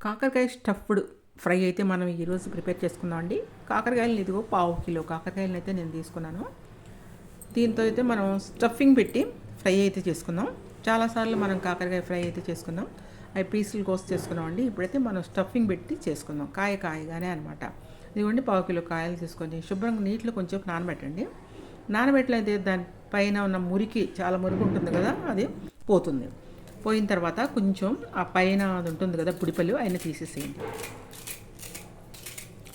కాకరకాయ stuffed fry అయితే మనం ఈరోజు ప్రిపేర్ చేసుకుందాం అండి. కాకరకాయలు ఇదిగో పావు కిలో కాకరకాయలను అయితే నేను తీసుకున్నాను. దీంతో అయితే మనం స్టఫింగ్ పెట్టి ఫ్రై అయితే చేసుకుందాం. చాలాసార్లు మనం కాకరకాయ ఫ్రై అయితే చేసుకుందాం, అవి పీసులు కోసి చేసుకున్నాం అండి. ఇప్పుడైతే మనం స్టఫింగ్ పెట్టి చేసుకుందాం, కాయగానే అనమాట. ఇదిగోండి పావు కిలో కాయలు తీసుకొని శుభ్రంగా నీటిలో కొంచెం నానబెట్టండి. నానబెట్టలైతే దాని పైన ఉన్న మురికి, చాలా మురికి ఉంటుంది కదా, అది పోతుంది. పోయిన తర్వాత కొంచెం ఆ పైన అది ఉంటుంది కదా బుడిపలు, అవన్నీ తీసేసేయండి.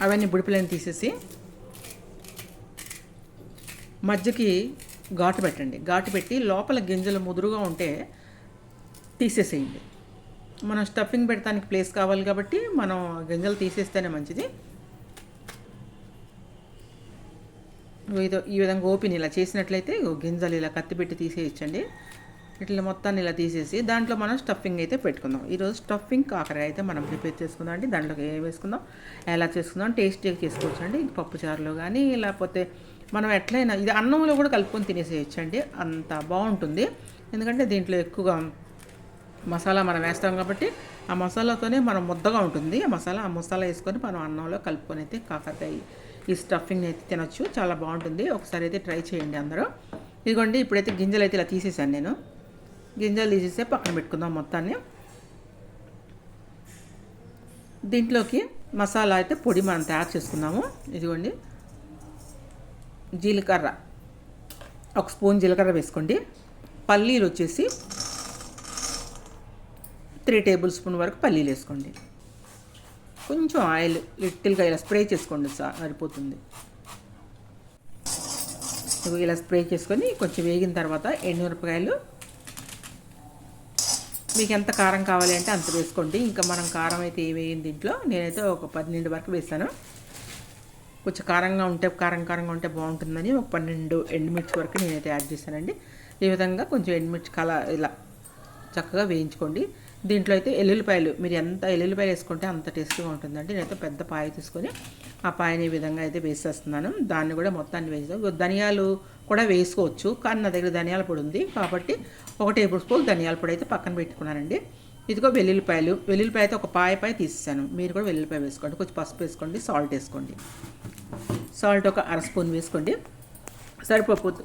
అవన్నీ బుడిపలని తీసేసి మధ్యకి ఘాటు పెట్టండి. ఘాటు పెట్టి లోపల గింజలు ముదురుగా ఉంటే తీసేసేయండి. మనం స్టఫింగ్ పెడతానికి ప్లేస్ కావాలి కాబట్టి మనం గింజలు తీసేస్తేనే మంచిది. ఈ విధంగా ఓపెన్ ఇలా చేసినట్లయితే గింజలు ఇలా కత్తి పెట్టి తీసేయచ్చండి. ఇట్లా మొత్తాన్ని ఇలా తీసేసి దాంట్లో మనం స్టఫింగ్ అయితే పెట్టుకుందాం. ఈరోజు స్టఫింగ్ కాకరకాయ అయితే మనం ప్రిపేర్ చేసుకుందాం అండి. దాంట్లోకి ఏం వేసుకుందాం, ఎలా చేసుకుందాం, టేస్టీగా చేసుకోవచ్చు అండి. పప్పుచారులో కానీ లేకపోతే మనం ఎట్లయినా ఇది అన్నంలో కూడా కలుపుకొని తినేసేయచ్చు అండి, అంత బాగుంటుంది. ఎందుకంటే దీంట్లో ఎక్కువగా మసాలా మనం వేస్తాం కాబట్టి ఆ మసాలాతోనే మనం ముద్దగా ఉంటుంది. ఆ మసాలా వేసుకొని మనం అన్నంలో కలుపుకొని అయితే కాకరకాయ ఈ స్టఫింగ్ అయితే తినొచ్చు, చాలా బాగుంటుంది. ఒకసారి అయితే ట్రై చేయండి అందరూ. ఇదిగోండి ఇప్పుడైతే గింజలు అయితే ఇలా తీసేసాను నేను. గింజలు తీసేస్తే పక్కన పెట్టుకుందాం మొత్తాన్ని. దీంట్లోకి మసాలా అయితే పొడి మనం తయారు చేసుకుందాము. ఇదిగోండి జీలకర్ర, ఒక స్పూన్ జీలకర్ర వేసుకోండి. పల్లీలు వచ్చేసి 3 టేబుల్ స్పూన్ వరకు పల్లీలు వేసుకోండి. కొంచెం ఆయిల్ లిటిల్గా ఇలా స్ప్రే చేసుకోండి, సరిపోతుంది. ఇలా స్ప్రే చేసుకొని కొంచెం వేగిన తర్వాత ఎండుమిరపకాయలు, మీకు ఎంత కారం కావాలి అంటే అంత వేసుకోండి. ఇంకా మనం కారం అయితే వేయింది దీంట్లో, నేనైతే ఒక 12 వరకు వేసాను. కొంచెం కారంగా ఉంటే బాగుంటుందని ఒక 12 ఎండుమిర్చి వరకు నేనైతే యాడ్ చేశానండి. ఈ విధంగా కొంచెం ఎండుమిర్చి ఇలా చక్కగా వేయించుకోండి. దీంట్లో అయితే ఎల్లుల్లిపాయలు, మీరు ఎంత ఎల్లుల్లిపాయలు వేసుకుంటే అంత టేస్ట్గా ఉంటుందండి. నేనైతే పెద్ద పాయ తీసుకొని ఆ పాయని ఈ విధంగా అయితే వేసేస్తున్నాను. దాన్ని కూడా మొత్తాన్ని వేసాం. ధనియాలు కూడా వేసుకోవచ్చు, కానీ నా దగ్గర ధనియాల పొడి ఉంది కాబట్టి 1 టేబుల్ స్పూన్ ధనియాల పొడి అయితే పక్కన పెట్టుకున్నానండి. ఇదిగో వెల్లుల్లిపాయ అయితే ఒక పాయ తీసేసాను. మీరు కూడా వెల్లుల్లిపాయ వేసుకోండి. కొంచెం పసుపు వేసుకోండి, సాల్ట్ వేసుకోండి. సాల్ట్ ఒక 1/2 స్పూన్ వేసుకోండి, సరిపోతుంది.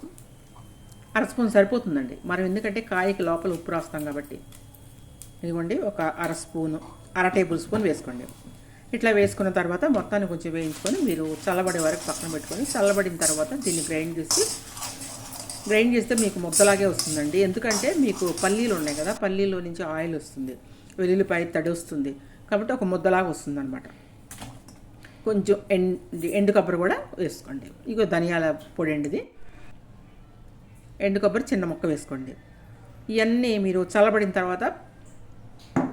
1/2 స్పూన్ సరిపోతుందండి. మనం ఎందుకంటే కాయకి లోపల ఉప్పు రాస్తాం కాబట్టి. ఇదిగోండి ఒక 1/2 టేబుల్ స్పూన్ వేసుకోండి. ఇట్లా వేసుకున్న తర్వాత మొత్తాన్ని కొంచెం వేయించుకొని మీరు చల్లబడే వరకు పక్కన పెట్టుకొని, చల్లబడిన తర్వాత దీన్ని గ్రైండ్ చేస్తే మీకు ముద్దలాగే వస్తుందండి. ఎందుకంటే మీకు పల్లీలు ఉన్నాయి కదా, పల్లీలో నుంచి ఆయిల్ వస్తుంది, వెల్లుల్లిపాయ తడి వస్తుంది కాబట్టి ఒక ముద్దలాగా వస్తుంది అనమాట. కొంచెం ఎండు కొబ్బరి కూడా వేసుకోండి. ఇగో ధనియాల పొడి అండిది, ఎండు కొబ్బరి చిన్న ముక్క వేసుకోండి. ఇవన్నీ మీరు చల్లబడిన తర్వాత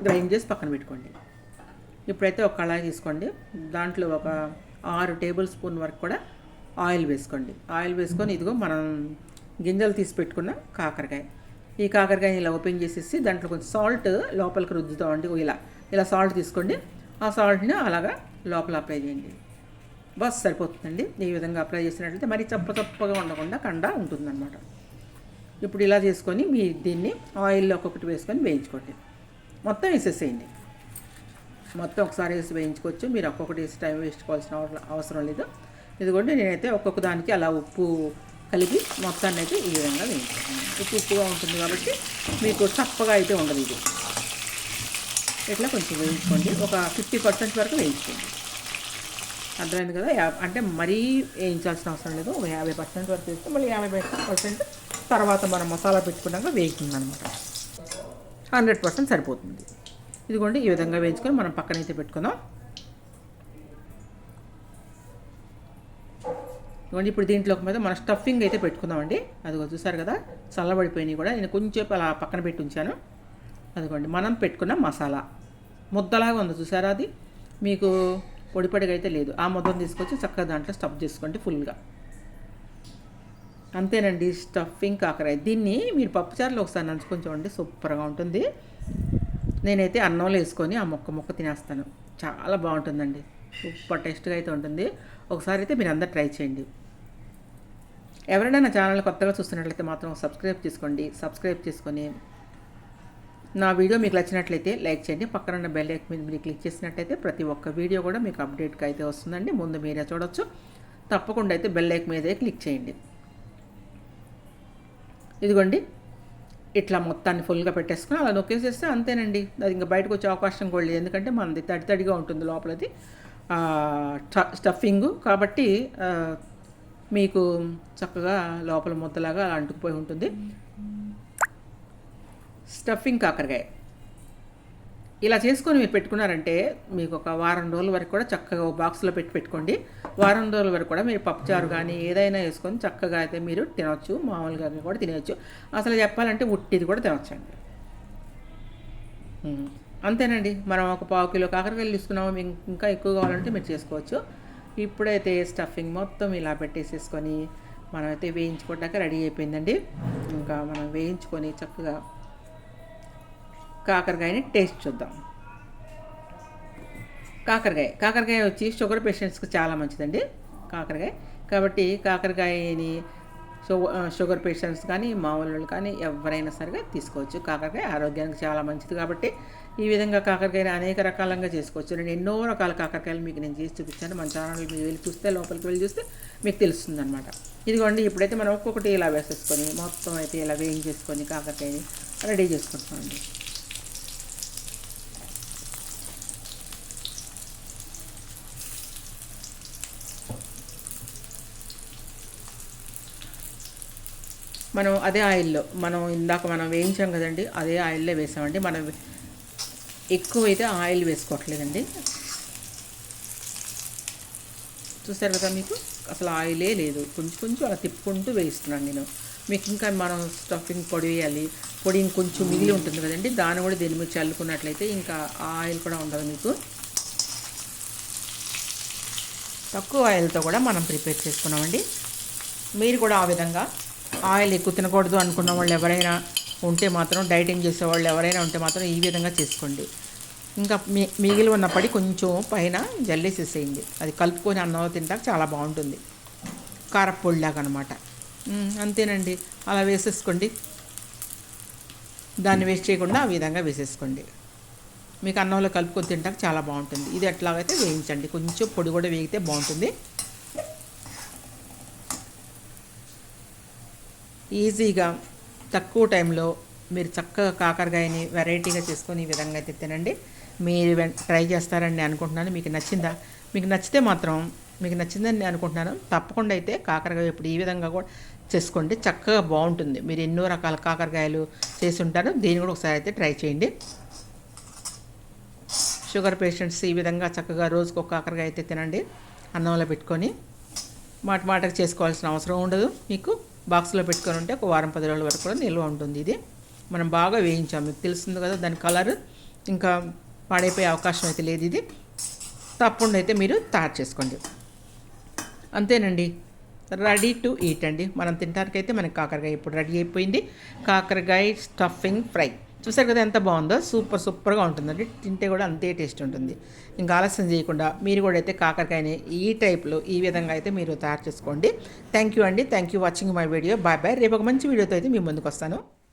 గ్రైండ్ చేసి పక్కన పెట్టుకోండి. ఇప్పుడైతే ఒక కళాయి తీసుకోండి. దాంట్లో ఒక 6 టేబుల్ స్పూన్ వరకు కూడా ఆయిల్ వేసుకోండి. ఆయిల్ వేసుకొని ఇదిగో మనం గింజలు తీసి పెట్టుకున్న కాకరకాయ, ఈ కాకరకాయని ఇలా ఓపెన్ చేసేసి దాంట్లో కొంచెం సాల్ట్ లోపలికి రుద్దుతామండి. ఇలా సాల్ట్ తీసుకోండి. ఆ సాల్ట్ని అలాగా లోపల అప్లై చేయండి. బస్ సరిపోతుందండి. ఈ విధంగా అప్లై చేసినట్లయితే మరి చప్పగా ఉండకుండా కండా ఉంటుందన్నమాట. ఇప్పుడు ఇలా చేసుకొని మీ దీన్ని ఆయిల్లో ఒక్కొక్కటి వేసుకొని వేయించుకోండి. మొత్తం వేసేసేయండి. మొత్తం ఒకసారి వేసి వేయించుకోవచ్చు. మీరు ఒక్కొక్కటి వేసి టైం వేస్ట్ కావాల్సిన అవసరం లేదు. ఇదిగోండి నేనైతే ఒక్కొక్క దానికి అలా ఉప్పు కలిపి మొత్తాన్ని అయితే ఈ విధంగా వేయించుకోండి. ఉప్పుగా ఉంటుంది కాబట్టి మీకు చప్పగా అయితే ఉండదు. ఇది ఇట్లా కొంచెం వేయించుకోండి. ఒక 50% వరకు వేయించుకోండి. అర్థమైంది కదా. అంటే మరీ వేయించాల్సిన అవసరం లేదు. ఒక 50% వరకు వేస్తే మళ్ళీ 50% తర్వాత మనం మసాలా పెట్టుకున్నాక వేయించింది అనమాట. 100% సరిపోతుంది. ఇదిగోండి ఈ విధంగా వేయించుకొని మనం పక్కనైతే పెట్టుకుందాం. ఇదిగోండి ఇప్పుడు దీంట్లోకి మీద మన స్టఫింగ్ అయితే పెట్టుకుందామండి. అదిగో చూసారు కదా, చల్లబడిపోయినాయి కూడా. నేను కొంచెం అలా పక్కన పెట్టి ఉంచాను. అదిగోండి మనం పెట్టుకున్న మసాలా ముద్దలాగా ఉంది చూసారా, అది మీకు పొడిగా అయితే లేదు. ఆ ముద్దను తీసుకొచ్చి చక్కగా దాంట్లో స్టఫ్ చేసుకోండి ఫుల్గా. అంతేనండి స్టఫింగ్ కాకరకాయ. దీన్ని మీరు పప్పుచారులో ఒకసారి నంచుకొని చూడండి, సూపర్గా ఉంటుంది. నేనైతే అన్నంలో వేసుకొని ఆ ముక్క తినేస్తాను, చాలా బాగుంటుందండి. సూపర్ టేస్ట్గా అయితే ఉంటుంది. ఒకసారి అయితే మీరు అందరు ట్రై చేయండి. ఎవరైనా నా ఛానల్ కొత్తగా చూస్తున్నట్లయితే మాత్రం సబ్స్క్రైబ్ చేసుకొని నా వీడియో మీకు నచ్చినట్లయితే లైక్ చేయండి. పక్కన ఉన్న బెల్ ఐకాన్ మీద మీరు క్లిక్ చేసినట్టయితే ప్రతి ఒక్క వీడియో కూడా మీకు అప్డేట్గా అయితే వస్తుందండి. ముందు మీరే చూడొచ్చు. తప్పకుండా అయితే బెల్ ఐకాన్ మీదే క్లిక్ చేయండి. ఇదిగోండి, ఇట్లా మొత్తాన్ని ఫుల్గా పెట్టేసుకుని అలా నొక్కేసేస్తే అంతేనండి. అది ఇంకా బయటకు వచ్చే అవకాశం కూడా లేదు, ఎందుకంటే మనది తడితడిగా ఉంటుంది లోపలది స్టఫింగ్ కాబట్టి మీకు చక్కగా లోపల ముద్దలాగా అంటుకుపోయి ఉంటుంది. స్టఫింగ్ కాకరకాయ ఇలా చేసుకొని మీరు పెట్టుకున్నారంటే మీకు ఒక వారం రోజుల వరకు కూడా చక్కగా బాక్స్లో పెట్టుకోండి. వారం రోజుల వరకు కూడా మీరు పప్పుచారు కానీ ఏదైనా వేసుకొని చక్కగా అయితే మీరు తినవచ్చు. మామూలుగా కూడా తినవచ్చు. అసలు చెప్పాలంటే ఉట్టిది కూడా తినవచ్చండి. అంతేనండి. మనం ఒక 1/2 కిలో కాకరకాయలు తీసుకున్నాము. మీకు ఇంకా ఎక్కువ కావాలంటే మీరు చేసుకోవచ్చు. ఇప్పుడైతే స్టఫింగ్ మొత్తం ఇలా పెట్టేసేసుకొని మనమైతే వేయించుకోవడానికి రెడీ అయిపోయిందండి. ఇంకా మనం వేయించుకొని చక్కగా కాకరకాయని టేస్ట్ చూద్దాం. కాకరకాయ వచ్చి షుగర్ పేషెంట్స్కి చాలా మంచిదండి కాకరకాయ. కాబట్టి కాకరకాయని షుగర్ పేషెంట్స్ కానీ మామూలు కానీ ఎవరైనా సరిగా తీసుకోవచ్చు. కాకరకాయ ఆరోగ్యానికి చాలా మంచిది కాబట్టి ఈ విధంగా కాకరకాయని అనేక రకాలంగా చేసుకోవచ్చు. నేను ఎన్నో రకాల కాకరకాయలు మీకు నేను చేసి చూపించాను. మన ఛానల్ మీరు వెళ్ళి చూస్తే, లోపలికి వెళ్ళి చూస్తే మీకు తెలుస్తుంది అనమాట. ఇదిగోండి, ఇప్పుడైతే మనం ఒక్కొక్కటి ఇలా వేసేసుకొని మొత్తం అయితే ఇలా వేయించేసుకొని కాకరకాయని రెడీ చేసుకుంటామండి. మనం అదే ఆయిల్లో మనం ఇందాక వేయించాం కదండి, అదే ఆయిల్లో వేసామండి. మనం ఎక్కువైతే ఆయిల్ వేసుకోవట్లేదండి. చూసారు కదా, మీకు అసలు ఆయిలే లేదు. కొంచెం అలా తిప్పుకుంటూ వేయిస్తున్నాను నేను. మీకు ఇంకా మనం స్టఫింగ్ పొడి వేయాలి. పొడి ఇంకొంచెం మిగిలి ఉంటుంది కదండి, దాన్ని కూడా దీని మీద చల్లుకున్నట్లయితే ఇంకా ఆయిల్ కూడా ఉండదు మీకు. తక్కువ ఆయిల్తో కూడా మనం ప్రిపేర్ చేసుకున్నామండి. మీరు కూడా ఆ విధంగా ఆయిల్ ఎక్కువ తినకూడదు అనుకున్న వాళ్ళు ఎవరైనా ఉంటే మాత్రం, డైటింగ్ చేసేవాళ్ళు ఎవరైనా ఉంటే మాత్రం ఈ విధంగా చేసుకోండి. ఇంకా మిగిలి ఉన్న పడి కొంచెం పైన జల్లేసేసేయండి. అది కలుపుకొని అన్నంలో తింటాక చాలా బాగుంటుంది. కారపొడిలాగా అనమాట. అంతేనండి, అలా వేసేసుకోండి. దాన్ని వేస్ట్ చేయకుండా ఆ విధంగా వేసేసుకోండి. మీకు అన్నంలో కలుపుకొని తింటాక చాలా బాగుంటుంది. ఇది ఎట్లాగైతే వేయించండి. కొంచెం పొడి కూడా వేగితే బాగుంటుంది. ఈజీగా తక్కువ టైంలో మీరు చక్కగా కాకరకాయని వెరైటీగా చేసుకొని ఈ విధంగా అయితే తినండి. మీరు ట్రై చేస్తారని నేను అనుకుంటున్నాను. మీకు నచ్చిందా? మీకు నచ్చితే మాత్రం, మీకు నచ్చిందని నేను అనుకుంటున్నాను. తప్పకుండా అయితే కాకరకాయ ఇప్పుడు ఈ విధంగా కూడా చేసుకోండి. చక్కగా బాగుంటుంది. మీరు ఎన్నో రకాల కాకరకాయలు చేసి ఉంటారు. దీన్ని కూడా ఒకసారి అయితే ట్రై చేయండి. షుగర్ పేషెంట్స్ ఈ విధంగా చక్కగా రోజుకు ఒక కాకరకాయ అయితే తినండి. అన్నంలో పెట్టుకొని మాటకు చేసుకోవాల్సిన అవసరం ఉండదు. మీకు బాక్స్లో పెట్టుకొని ఉంటే ఒక వారం 10 రోజుల వరకు కూడా నిల్వ ఉంటుంది. ఇది మనం బాగా వేయించాం, మీకు తెలుస్తుంది కదా దాని కలర్. ఇంకా పాడైపోయే అవకాశం అయితే లేదు. ఇది తప్పకుండా అయితే మీరు తయారు చేసుకోండి. అంతేనండి, రెడీ టు ఈట్ అండి. మనం తినడానికైతే మనకి కాకరకాయ ఇప్పుడు రెడీ అయిపోయింది. కాకరకాయ స్టఫింగ్ ఫ్రై చూసారు కదా ఎంత బాగుందో. సూపర్గా ఉంటుందండి. తింటే కూడా అంతే టేస్ట్ ఉంటుంది. ఇంకా ఆలస్యం చేయకుండా మీరు కూడా అయితే కాకరకాయని ఈ టైప్లో ఈ విధంగా అయితే మీరు తయారు చేసుకోండి. థ్యాంక్ యూ అండి. Thank you watching my video. Bye bye. రేపు ఒక మంచి వీడియోతో అయితే మీ ముందుకు వస్తాను.